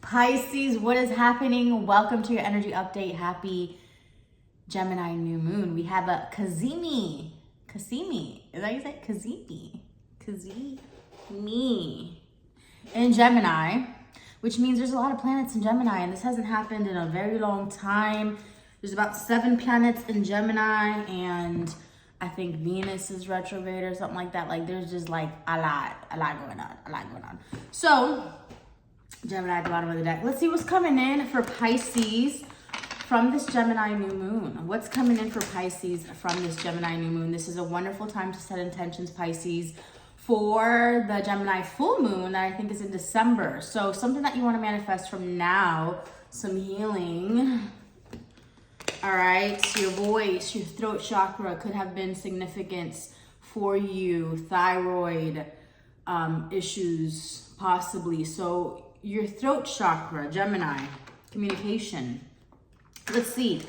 Pisces, what is happening? Welcome to your energy update. Happy Gemini New Moon. We have a Kasimi. Is that how you say it? Kazimi in Gemini, which means there's a lot of planets in Gemini, and this hasn't happened in a very long time. There's about 7 planets in Gemini, and I think Venus is retrograde or something like that. Like there's just like a lot going on. So Gemini at the bottom of the deck. Let's see what's coming in for Pisces from this Gemini New Moon. What's coming in for Pisces from this Gemini New Moon? This is a wonderful time to set intentions, Pisces, for the Gemini full moon that I think is in December. So something that you want to manifest from now, some healing. All right, your voice, your throat chakra could have been significant for you. Thyroid issues, possibly. So your throat chakra, Gemini, communication. Let's see.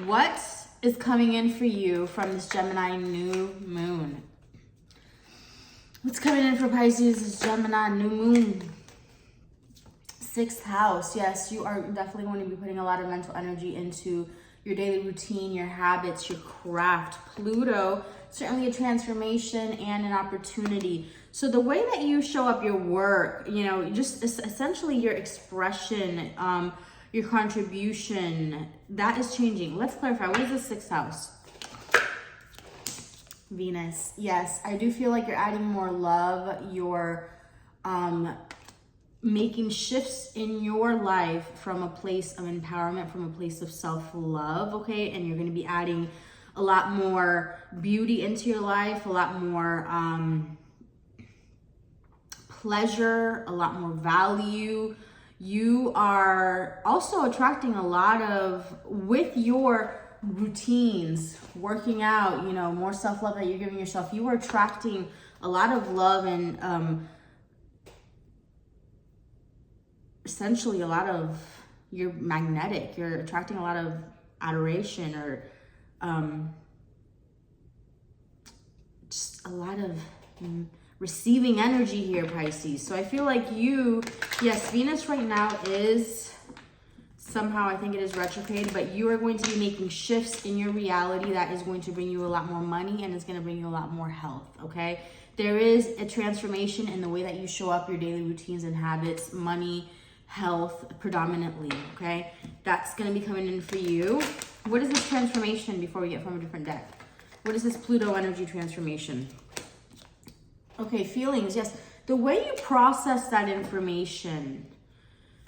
What is coming in for you from this Gemini New Moon? What's coming in for Pisces is Gemini New Moon. 6th house. Yes, you are definitely going to be putting a lot of mental energy into your daily routine, your habits, your craft. Pluto, certainly a transformation and an opportunity. So the way that you show up your work, you know, just essentially your expression, your contribution, that is changing. Let's clarify. What is the 6th house? Venus. Yes, I do feel like you're adding more love. You're making shifts in your life from a place of empowerment, from a place of self-love, okay? And you're going to be adding a lot more beauty into your life, a lot more pleasure, a lot more value. You are also attracting a lot of, with your routines, working out, you know, more self-love that you're giving yourself, you are attracting a lot of love and essentially a lot of, you're magnetic, you're attracting a lot of adoration or just a lot of receiving energy here, Pisces. So I feel like you, yes, Venus right now is somehow, I think it is retrograde, but you are going to be making shifts in your reality that is going to bring you a lot more money and it's going to bring you a lot more health, okay? There is a transformation in the way that you show up your daily routines and habits, money, health predominantly, okay? That's going to be coming in for you. What is this transformation before we get from a different deck? What is this Pluto energy transformation? Okay, feelings, yes. The way you process that information,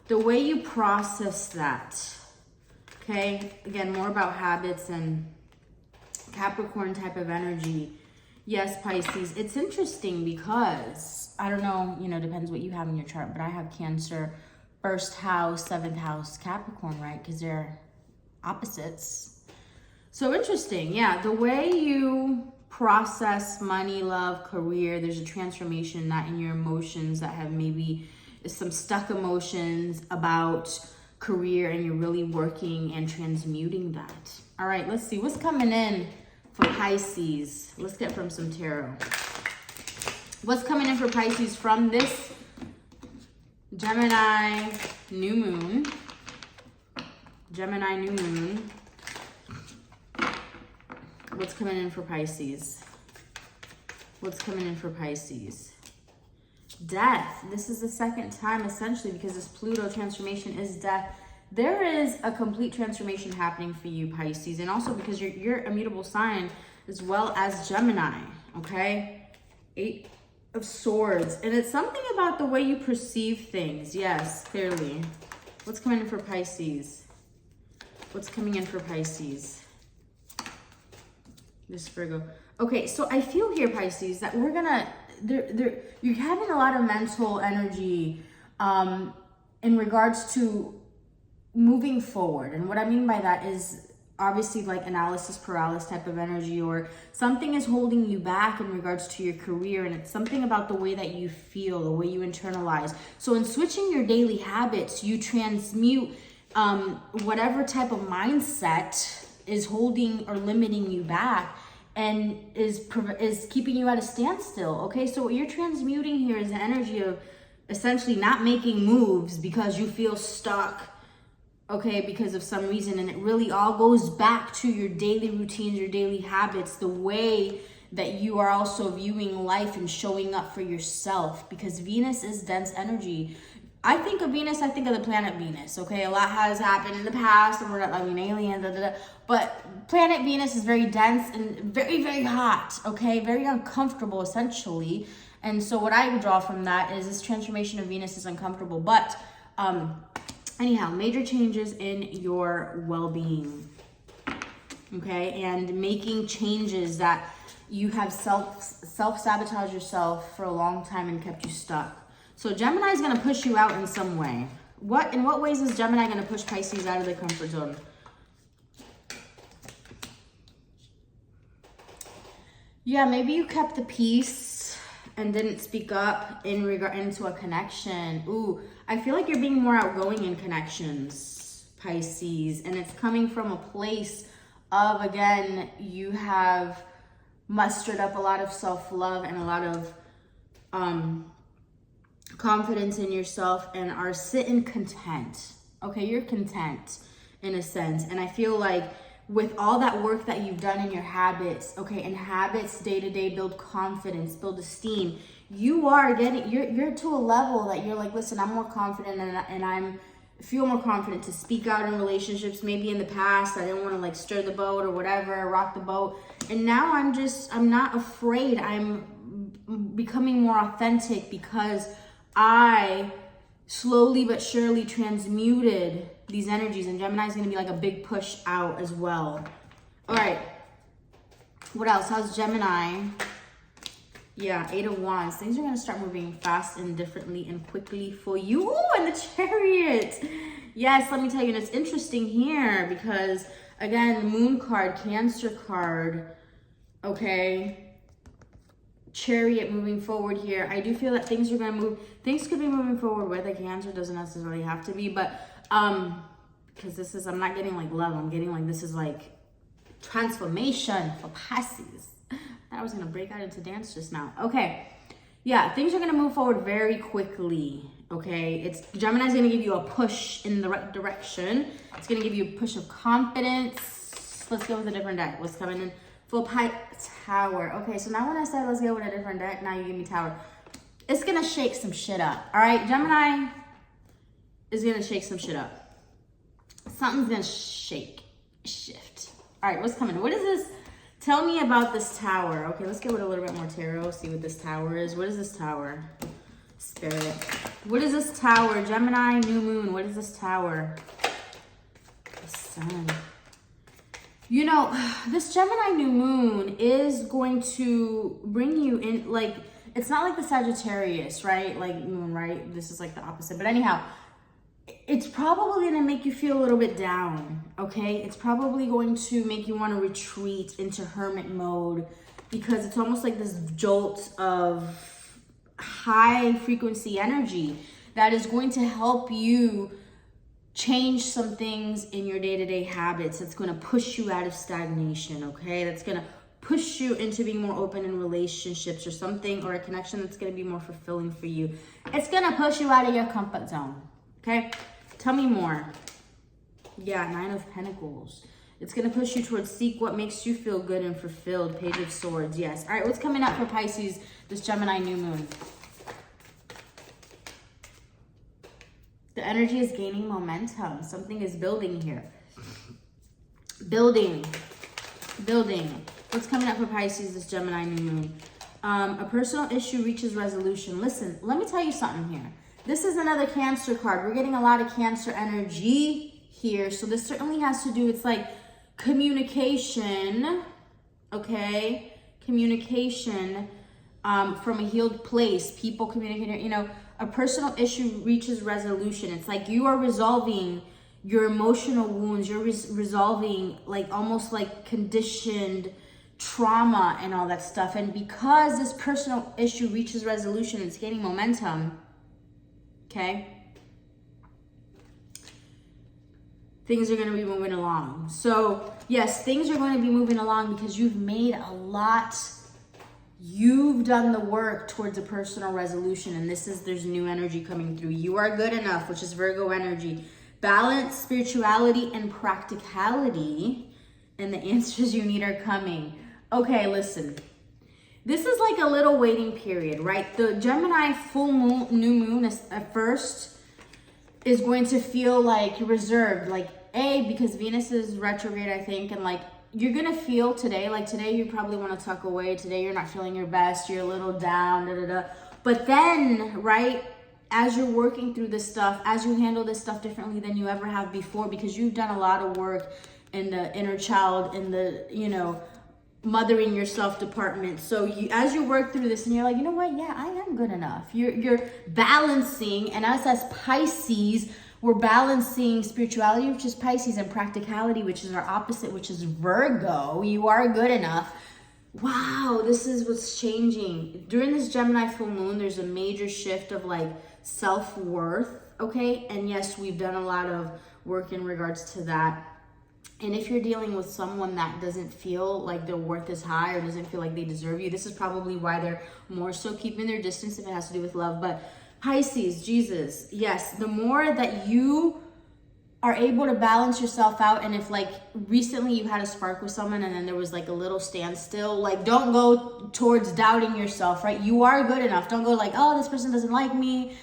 the way you process that, okay? Again, more about habits and Capricorn type of energy. Yes, Pisces, it's interesting because, I don't know, you know, depends what you have in your chart, but I have Cancer, 1st house, 7th house, Capricorn, right? Because they're opposites. So interesting, yeah. The way you process money, love, career, there's a transformation that in your emotions that have maybe some stuck emotions about career, and you're really working and transmuting that. All right, let's see what's coming in for Pisces. Let's get from some tarot. What's coming in for Pisces from this Gemini New Moon? Gemini New Moon. What's coming in for Pisces? What's coming in for Pisces? Death. This is the second time, essentially, because this Pluto transformation is death. There is a complete transformation happening for you, Pisces, and also because you're a mutable sign as well as Gemini, okay? 8 of Swords. And it's something about the way you perceive things. Yes, clearly. What's coming in for Pisces? What's coming in for Pisces? This Virgo. Okay, so I feel here, Pisces, that we're gonna, you're having a lot of mental energy in regards to moving forward. And what I mean by that is obviously like analysis paralysis type of energy, or something is holding you back in regards to your career, and it's something about the way that you feel, the way you internalize. So in switching your daily habits, you transmute whatever type of mindset is holding or limiting you back and is keeping you at a standstill, okay? So what you're transmuting here is the energy of essentially not making moves because you feel stuck, okay, because of some reason. And it really all goes back to your daily routines, your daily habits, the way that you are also viewing life and showing up for yourself, because Venus is dense energy. I think of Venus, I think of the planet Venus, okay? A lot has happened in the past, and we're not, I mean, aliens, but planet Venus is very dense and very, very hot, okay? Very uncomfortable, essentially. And so what I draw from that is this transformation of Venus is uncomfortable. But anyhow, major changes in your well-being, okay? And making changes that you have self-sabotaged yourself for a long time and kept you stuck. So Gemini is going to push you out in some way. In what ways is Gemini going to push Pisces out of their comfort zone? Yeah, maybe you kept the peace and didn't speak up into a connection. Ooh, I feel like you're being more outgoing in connections, Pisces, and it's coming from a place of, again, you have mustered up a lot of self-love and a lot of confidence in yourself and are sitting content. Okay, you're content in a sense. And I feel like with all that work that you've done in your habits, okay, and habits day to day build confidence, build esteem. You are getting, you're to a level that you're like, listen, I'm more confident and I'm feel more confident to speak out in relationships. Maybe in the past I didn't want to like stir the boat or whatever, rock the boat. And now I'm not afraid. I'm becoming more authentic because I slowly but surely transmuted these energies, and Gemini is going to be like a big push out as well. All right. What else? How's Gemini? Yeah, 8 of Wands. Things are going to start moving fast and differently and quickly for you. Ooh, and the Chariot. Yes, let me tell you, and it's interesting here because, again, Moon card, Cancer card, okay? Chariot moving forward here. I do feel that things are going to move. Things could be moving forward with a Cancer. Doesn't necessarily have to be, but because this is, I'm not getting like love. I'm getting like, this is like transformation for Pisces. I was going to break out into dance just now. Okay. Yeah, things are going to move forward very quickly. Okay. Gemini's going to give you a push in the right direction. It's going to give you a push of confidence. Let's go with a different deck. What's coming in? Full Tower. Okay, so now when I said let's go with a different deck, now you give me Tower. It's gonna shake some shit up. All right, Gemini is gonna shake some shit up. Something's gonna shift. All right, what's coming? What is this? Tell me about this Tower. Okay, let's go with a little bit more tarot. See what this Tower is. What is this Tower? Spirit. What is this Tower? Gemini New Moon. What is this Tower? The Sun. You know, this Gemini New Moon is going to bring you in, like, it's not like the Sagittarius, right? Like Moon, right? This is like the opposite. But anyhow, it's probably going to make you feel a little bit down, okay? It's probably going to make you want to retreat into hermit mode because it's almost like this jolt of high frequency energy that is going to help you change some things in your day-to-day habits. That's going to push you out of stagnation, okay? That's going to push you into being more open in relationships or something, or a connection that's going to be more fulfilling for you. It's going to push you out of your comfort zone, okay? Tell me more. Yeah, 9 of Pentacles. It's going to push you towards seek what makes you feel good and fulfilled. Page of Swords, yes. All right, what's coming up for Pisces, this Gemini New Moon? The energy is gaining momentum. Something is building here. Building. What's coming up for Pisces, this Gemini New Moon? A personal issue reaches resolution. Listen, let me tell you something here. This is another Cancer card. We're getting a lot of Cancer energy here. So this certainly has to do, it's like communication, okay? Communication from a healed place. People communicating, you know, a personal issue reaches resolution. It's like you are resolving your emotional wounds. You're resolving like almost like conditioned trauma and all that stuff. And because this personal issue reaches resolution, it's gaining momentum, okay? Things are going to be moving along. So yes, things are going to be moving along because you've made a lot You've done the work towards a personal resolution, and there's new energy coming through. You are good enough, which is Virgo energy. Balance, spirituality, and practicality, and the answers you need are coming. Okay, listen. This is like a little waiting period, right? The Gemini full moon, new moon is, at first is going to feel like reserved, like because Venus is retrograde, I think, and like you're gonna feel today, like today you probably want to tuck away. Today you're not feeling your best. You're a little down, But then, right, as you're working through this stuff, as you handle this stuff differently than you ever have before, because you've done a lot of work in the inner child, in the, mothering yourself department. So as you work through this and you're like, you know what? Yeah, I am good enough. You're balancing, and us as Pisces, we're balancing spirituality, which is Pisces, and practicality, which is our opposite, which is Virgo. You are good enough. Wow, this is what's changing. During this Gemini full moon, there's a major shift of like self-worth, okay? And yes, we've done a lot of work in regards to that. And if you're dealing with someone that doesn't feel like their worth is high or doesn't feel like they deserve you, this is probably why they're more so keeping their distance if it has to do with love. But Pisces, Jesus, yes, the more that you are able to balance yourself out, and if like recently you had a spark with someone and then there was like a little standstill, like don't go towards doubting yourself, right? You are good enough. Don't go like, oh, this person doesn't like me,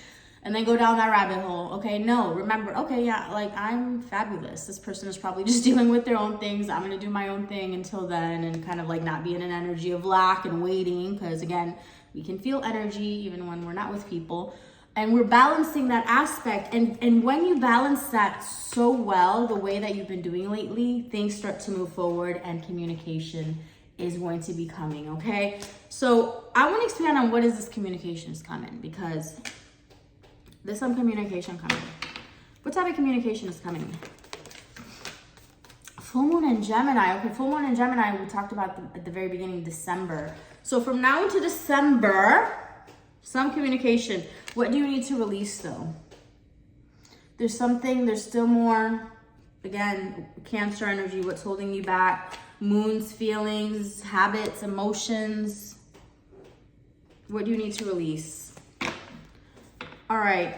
and then go down that rabbit hole. Okay, no, remember, okay, yeah, like I'm fabulous. This person is probably just dealing with their own things. I'm gonna do my own thing until then, and kind of like not be in an energy of lack and waiting, because again, we can feel energy even when we're not with people. And we're balancing that aspect. And when you balance that so well, the way that you've been doing lately, things start to move forward and communication is going to be coming, okay? So I want to expand on what is this communication is coming, because there's some communication coming. What type of communication is coming? Full moon in Gemini. Okay, full moon in Gemini, we talked about at the very beginning of December. So from now into December, some communication. What do you need to release though? There's still more, again, Cancer energy, what's holding you back, Moon's feelings, habits, emotions. What do you need to release? All right.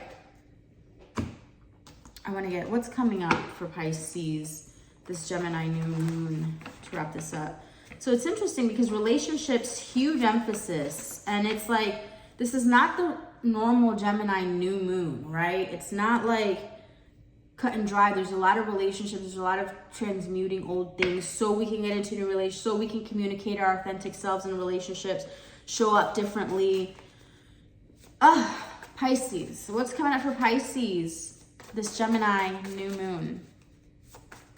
I want to get what's coming up for Pisces, this Gemini new moon, to wrap this up. So it's interesting because relationships, huge emphasis, and it's like, this is not the normal Gemini new moon, right? It's not like cut and dry. There's a lot of relationships. There's a lot of transmuting old things so we can get into new relationships, so we can communicate our authentic selves in relationships, show up differently. Pisces. So what's coming up for Pisces? This Gemini new moon.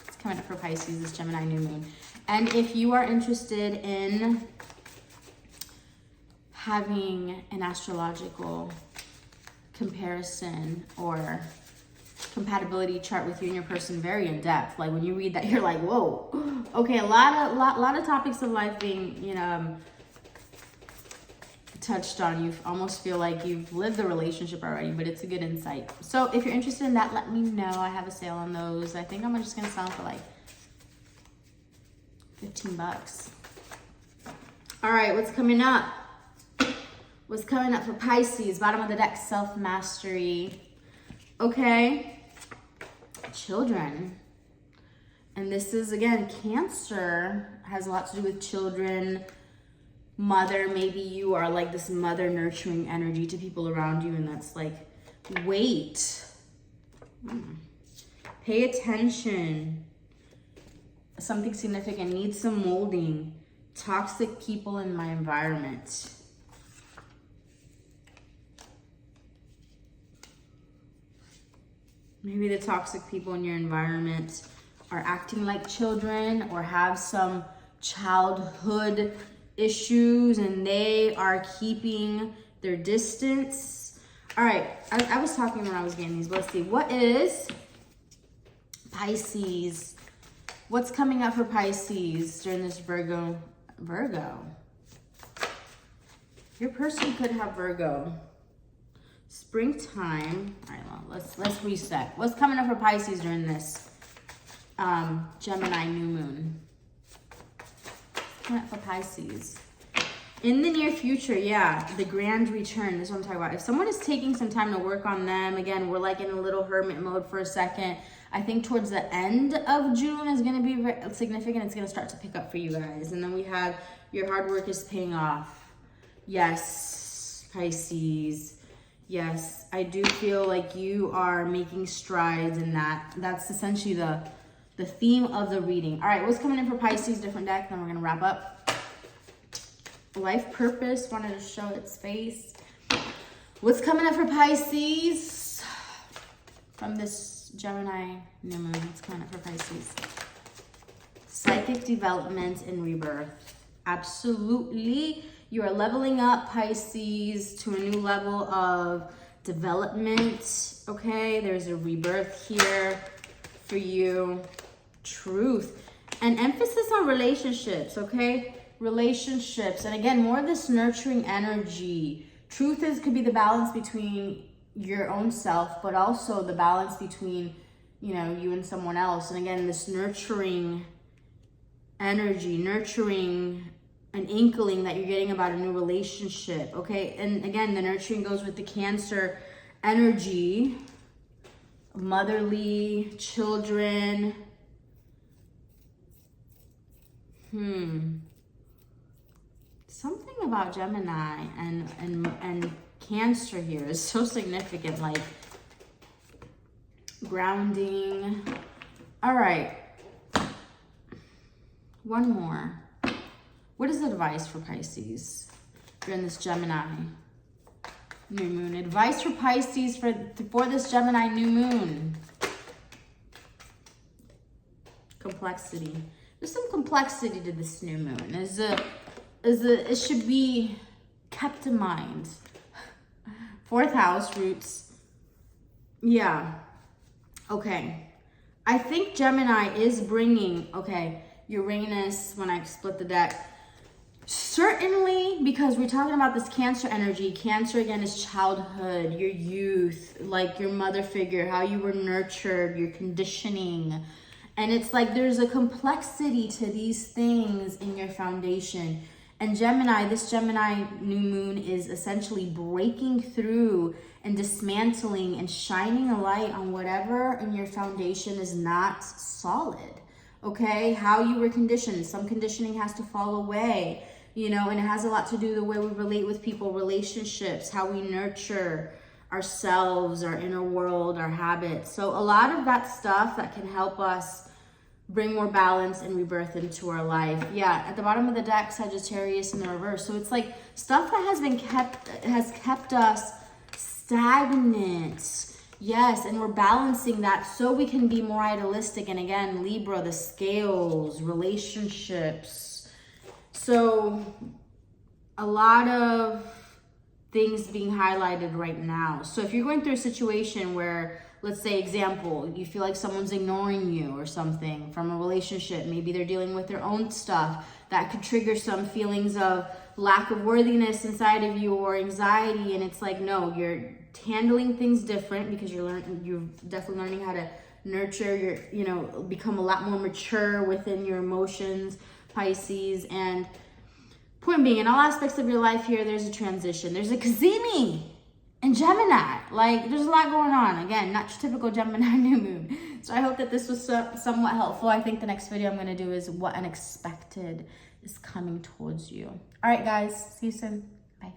It's coming up for Pisces, this Gemini new moon. And if you are interested in having an astrological comparison or compatibility chart with you and your person, very in depth. Like when you read that, you're like, whoa, okay, a lot of topics of life being, touched on. You almost feel like you've lived the relationship already, but it's a good insight. So if you're interested in that, let me know. I have a sale on those. I think I'm just gonna sell them for like $15. All right, what's coming up? What's coming up for Pisces? Bottom of the deck, self-mastery. Okay, children. And this is, again, Cancer. Has a lot to do with children, mother. Maybe you are like this mother nurturing energy to people around you, and that's like, wait. Pay attention. Something significant needs some molding. Toxic people in my environment. Maybe the toxic people in your environment are acting like children or have some childhood issues and they are keeping their distance. All right, I was talking when I was getting these, but let's see. What is Pisces? What's coming up for Pisces during this Virgo? Your person could have Virgo. Springtime. All right, well, let's reset. What's coming up for Pisces during this Gemini new moon? Coming up for Pisces. In the near future, yeah, the grand return. This is what I'm talking about. If someone is taking some time to work on them, again, we're like in a little hermit mode for a second. I think towards the end of June is going to be significant. It's going to start to pick up for you guys. And then we have your hard work is paying off. Yes, Pisces. Yes, I do feel like you are making strides in that. That's essentially the theme of the reading. All right, what's coming in for Pisces? Different deck, then we're going to wrap up. Life purpose, wanted to show its face. What's coming up for Pisces from this Gemini New Moon? What's coming up for Pisces? Psychic development and rebirth. Absolutely. You are leveling up, Pisces, to a new level of development, okay? There's a rebirth here for you. Truth. And emphasis on relationships, okay? Relationships. And again, more of this nurturing energy. Truth could be the balance between your own self, but also the balance between, you know, you and someone else. And again, this nurturing energy, nurturing an inkling that you're getting about a new relationship, okay? And again, the nurturing goes with the Cancer energy, motherly, children. Something about Gemini and Cancer here is so significant, like grounding. All right, one more. What is advice for Pisces during this Gemini New Moon? Advice for Pisces for this Gemini New Moon. Complexity. There's some complexity to this new moon. It should be kept in mind. Fourth house, roots. Yeah. Okay. I think Gemini is bringing, okay, Uranus, when I split the deck, certainly, because we're talking about this Cancer energy. Cancer, again, is childhood, your youth, like your mother figure, how you were nurtured, your conditioning. And it's like there's a complexity to these things in your foundation. And Gemini, this Gemini New Moon is essentially breaking through and dismantling and shining a light on whatever in your foundation is not solid. Okay? How you were conditioned. Some conditioning has to fall away. You know, and it has a lot to do with the way we relate with people, relationships, how we nurture ourselves, our inner world, our habits. So a lot of that stuff that can help us bring more balance and rebirth into our life. Yeah, at the bottom of the deck, Sagittarius in the reverse. So it's like stuff that has kept us stagnant. Yes, and we're balancing that so we can be more idealistic. And again, Libra, the scales, relationships. So a lot of things being highlighted right now. So if you're going through a situation where, let's say, example, you feel like someone's ignoring you or something from a relationship, maybe they're dealing with their own stuff, that could trigger some feelings of lack of worthiness inside of you or anxiety. And it's like, no, you're handling things different because you're definitely learning how to nurture become a lot more mature within your emotions, Pisces. And point being, in all aspects of your life here, there's a transition. There's a Cazimi in Gemini. Like, there's a lot going on. Again, not your typical Gemini New Moon. So I hope that this was somewhat helpful. I think the next video I'm going to do is what unexpected is coming towards you. All right, guys. See you soon. Bye.